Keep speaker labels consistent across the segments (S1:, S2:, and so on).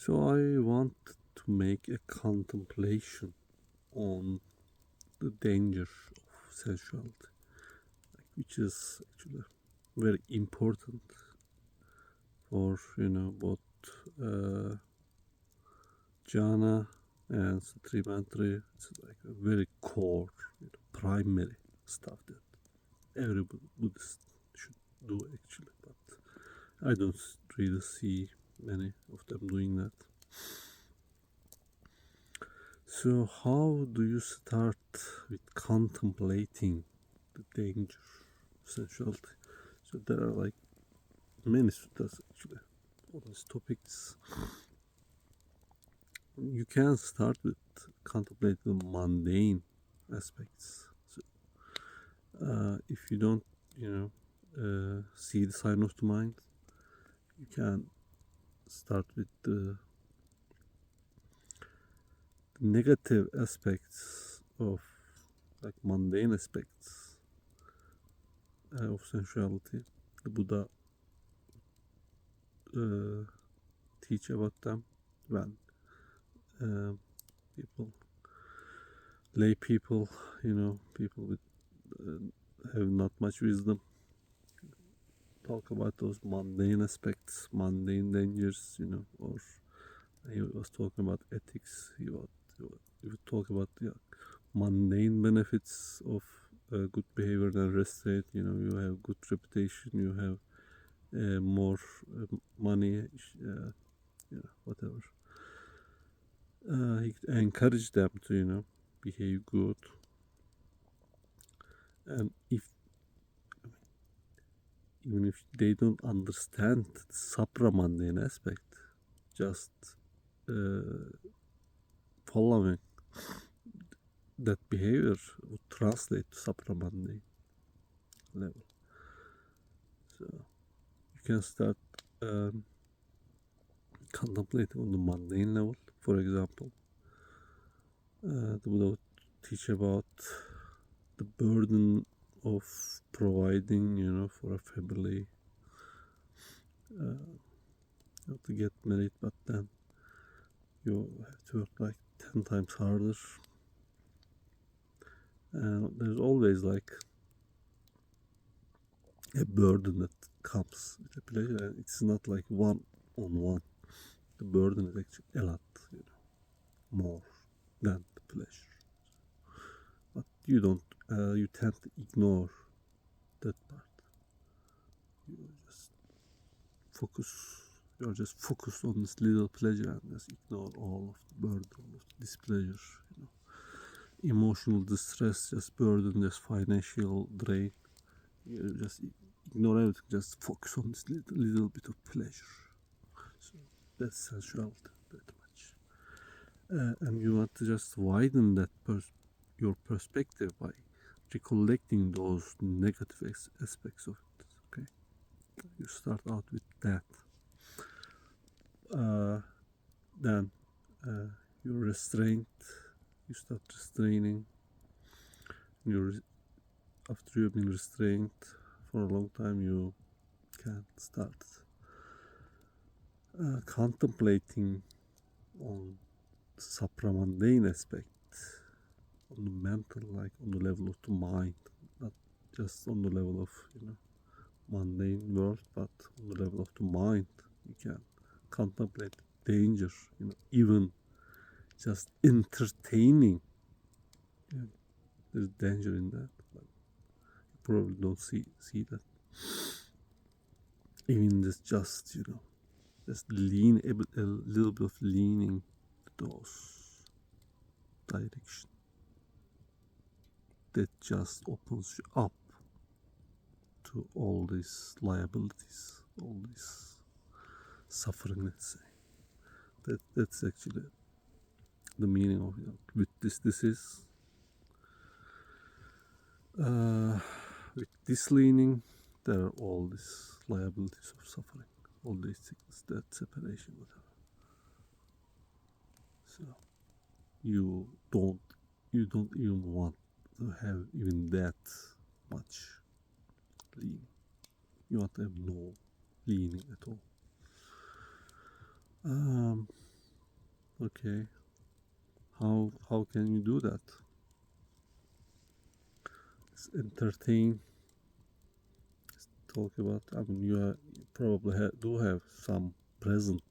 S1: So I want to make a contemplation on the danger of sensuality, which is actually very important for both uh, jhana and Trimantra. It's like a very core, primary stuff that every Buddhist should do actually, but I don't really see many of them doing that. So how do you start with contemplating the danger of sensuality? So there are like many suttas actually on these topics. You can start with contemplating the mundane aspects. So, if you don't, see the sign of the mind, you can start with the negative aspects of like mundane aspects of sensuality. The Buddha teach about them when people, lay people, people with have not much wisdom, talk about those mundane aspects, mundane dangers, or he was talking about ethics. He would talk about the mundane benefits of good behavior and restraint. You have good reputation, you have more money, whatever. He encouraged them to, behave good. And even if they don't understand the supramundane aspect, just following that behavior would translate to supramundane level. So you can start contemplating on the mundane level. For example, the Buddha would teach about the burden of providing, for a family, to get married, but then you have to work like 10 times harder. And there's always like a burden that comes with a pleasure, and it's not like one on one. The burden is actually a lot, more than the pleasure. But you don't, you tend to ignore that part. You're just focused on this little pleasure and just ignore all of the burden of this pleasure. Emotional distress, just burden, just financial drain. You just ignore everything, just focus on this little bit of pleasure. So that's sensuality that much. And you want to just widen that your perspective by recollecting those negative aspects of it. Okay, you start out with that. Then you're restrained. You start restraining. After you've been restrained for a long time, you can start contemplating on the supramundane aspect, on the mental, like on the level of the mind, not just on the level of mundane world, but on the level of the mind. You can contemplate danger, even just entertaining. There's danger in that, but you probably don't see that. Even this just just a little bit of leaning to those direction, that just opens you up to all these liabilities, all this suffering, let's say. That's actually the meaning of with this is with this leaning, there are all these liabilities of suffering, all these sickness, death, separation, whatever. So you don't even want to have even that much leaning. You want to have no leaning at all. Okay, how can you do that? It's entertain. Talk about. I mean, you probably do have some present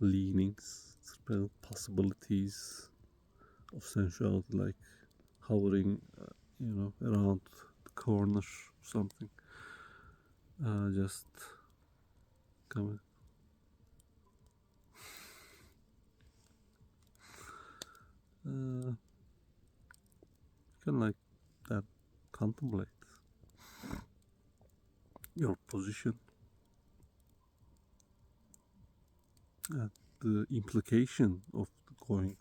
S1: leanings, present possibilities of sensuality, like hovering, around the corner or something. Just come. You can like that contemplate your position and the implication of going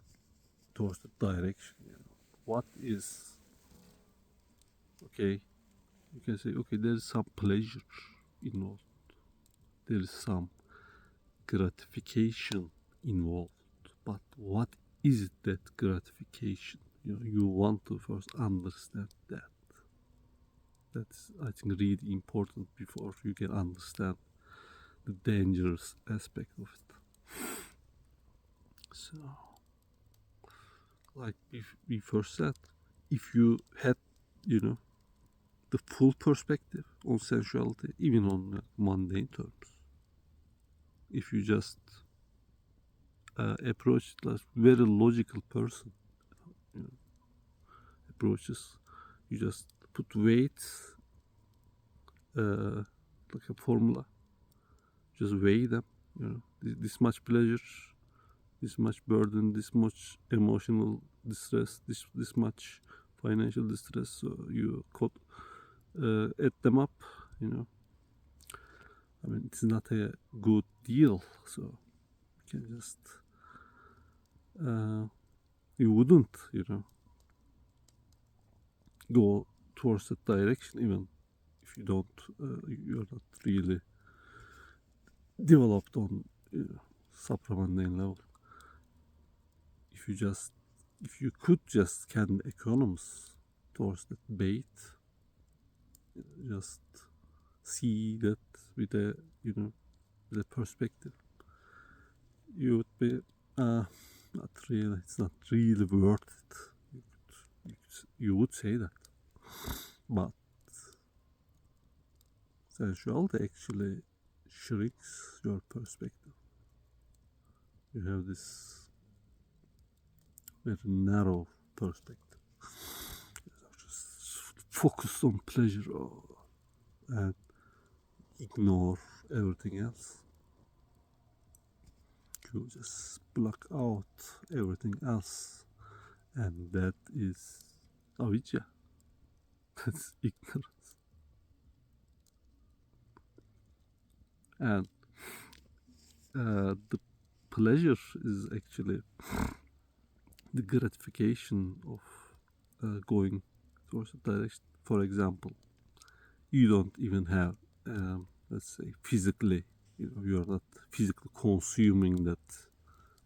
S1: towards the direction. What is okay? You can say okay. There is some pleasure involved. There is some gratification involved. But what is it that gratification? You want to first understand that. That's, I think, really important before you can understand the dangerous aspect of it. So, like we first said, if you had, the full perspective on sensuality, even on mundane terms, if you just approach it as very logical person, you know, approaches, you just put weights like a formula, just weigh them. This much pleasure, this much burden, this much emotional distress, this much financial distress. So you could add them up. I mean, it's not a good deal. So you can just you wouldn't, go towards that direction even if you don't, you're not really developed on supramundane level. If you could just scan the economies towards that bait, just see that with a with a perspective, you would be not really. It's not really worth it. You would say that, but sensuality actually shrinks your perspective. You have this very narrow perspective. Just focus on pleasure and ignore everything else. You just block out everything else, and that is avidya. That's ignorance. And the pleasure is actually the gratification of going towards a direction. For example, you don't even have, let's say, physically, you're not physically consuming that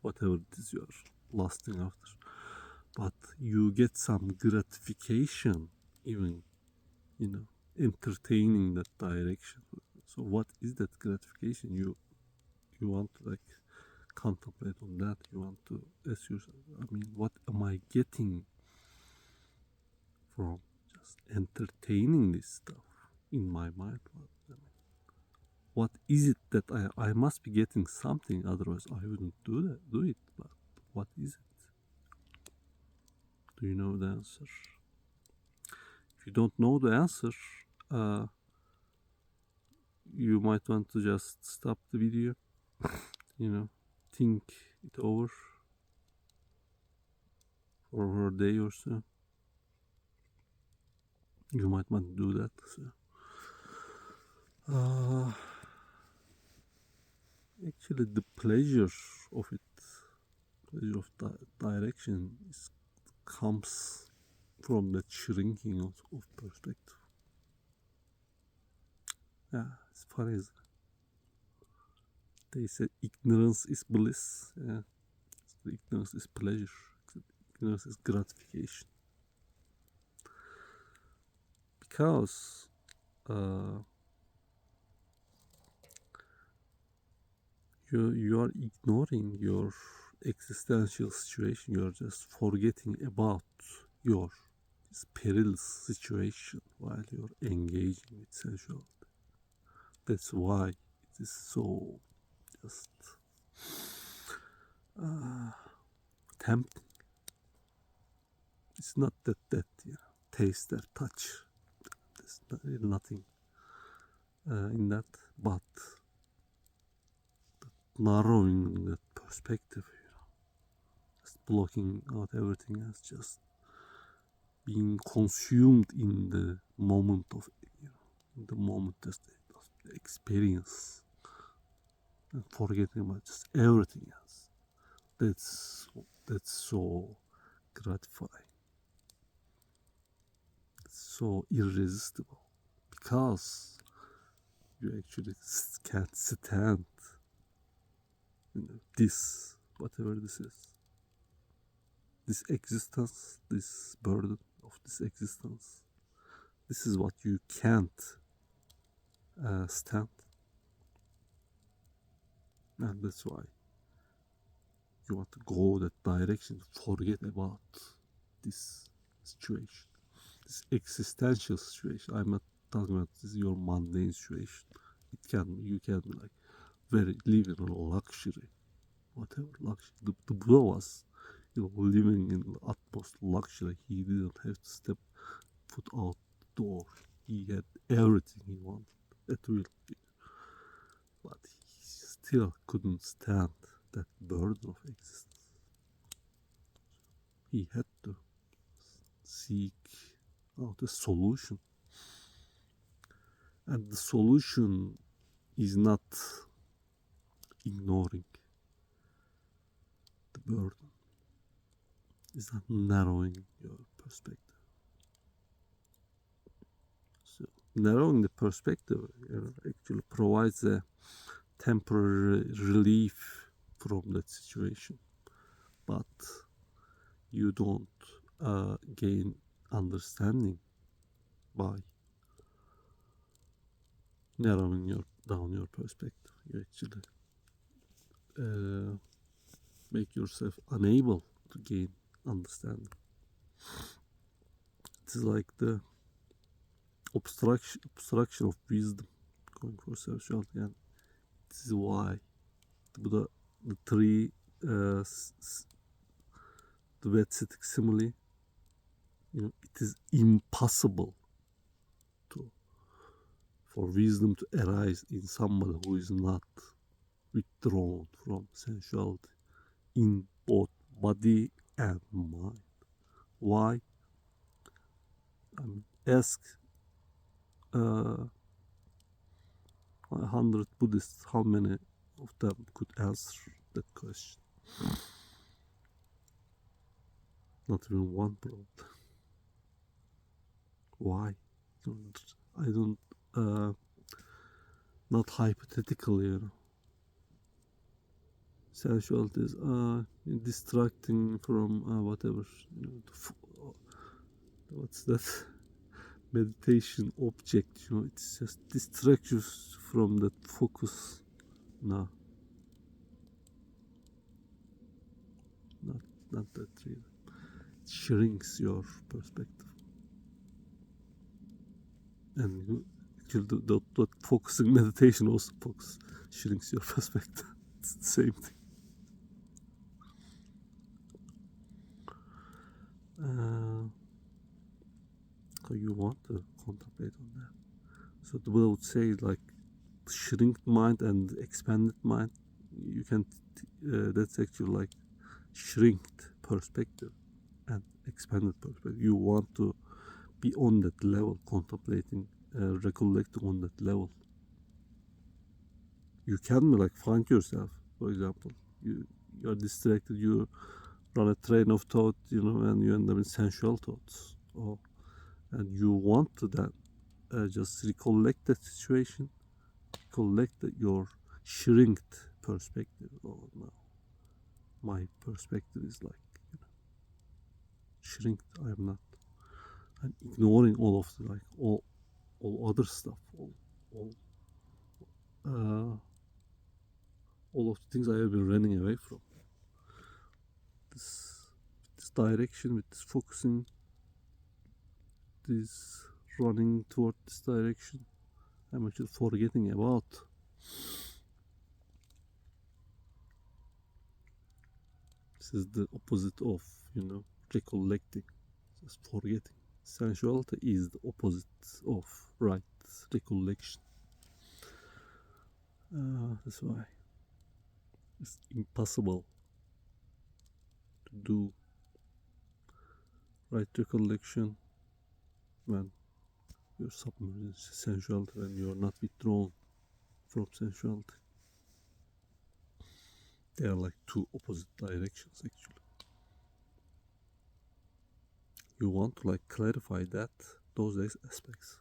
S1: whatever it is you're lusting after, but you get some gratification even, entertaining that direction. So what is that gratification? You want to like contemplate on that. You want to ask yourself, I mean, what am I getting from just entertaining this stuff in my mind? What is it that I must be getting something, otherwise I wouldn't do it. But what is it? Do you know the answer? If you don't know the answer, you might want to just stop the video, think it over for a day or so. You might want to do that. So, actually, the pleasure of it, pleasure of direction, comes from that shrinking of perspective. Yeah, it's funny, isn't it? They said ignorance is bliss. Yeah, so ignorance is pleasure. Ignorance is gratification. Because you are ignoring your existential situation. You're just forgetting about your perilous situation while you're engaging with sensuality. That's why it is so just tempting. It's not that taste or touch. There's nothing in that, but narrowing that perspective, just blocking out everything else, just being consumed in the moment of, in the moment, just the experience, and forgetting about just everything else. That's so gratifying. It's so irresistible because you actually can't stand, this, whatever this is, this existence, this burden of this existence. This is what you can't stand, and that's why you want to go that direction. Forget about this situation, this existential situation. I'm not talking about this your mundane situation. You can be like very living in luxury, whatever luxury. The Buddha was, living in the utmost luxury. He didn't have to step foot out the door. He had everything he wanted at will, but he still couldn't stand that burden of existence. He had to seek out a solution, and the solution is not ignoring the burden, is not narrowing your perspective. So narrowing the perspective actually provides a temporary relief from that situation, but you don't gain understanding by narrowing down your perspective. You actually make yourself unable to gain understanding. It is like the obstruction of wisdom going for sensuality, and this is why the three the Vedic simile, it is impossible for wisdom to arise in somebody who is not withdrawn from sensuality in both body and mind. Why? Ask 100 Buddhists, how many of them could answer that question? Not even one, probably. Why? I don't, not hypothetically, sensuality is distracting from whatever, what's that? Meditation object, it's just distracts you from that focus. No, not that really. It shrinks your perspective, and actually the focusing meditation also shrinks your perspective. It's the same thing. So you want to contemplate on that. So the Buddha would say, like, shrink mind and expanded mind. You can that's actually like shrinked perspective and expanded perspective. You want to be on that level, contemplating, recollecting on that level. You can be like find yourself. For example, you are distracted. You run a train of thought, and you end up in sensual thoughts, and you want to then just recollect that situation, recollect your shrinked perspective. Oh no, my perspective is like shrinked. I'm ignoring all of the all other stuff, all of the things I have been running away from. this direction, with this focusing, this running toward this direction, I'm actually forgetting about. This is the opposite of, recollecting, just forgetting. Sensuality is the opposite of right recollection. That's why it's impossible to do right recollection when you're submerged in sensuality, when you're not withdrawn from sensuality. They are like two opposite directions, actually. You want to clarify those aspects.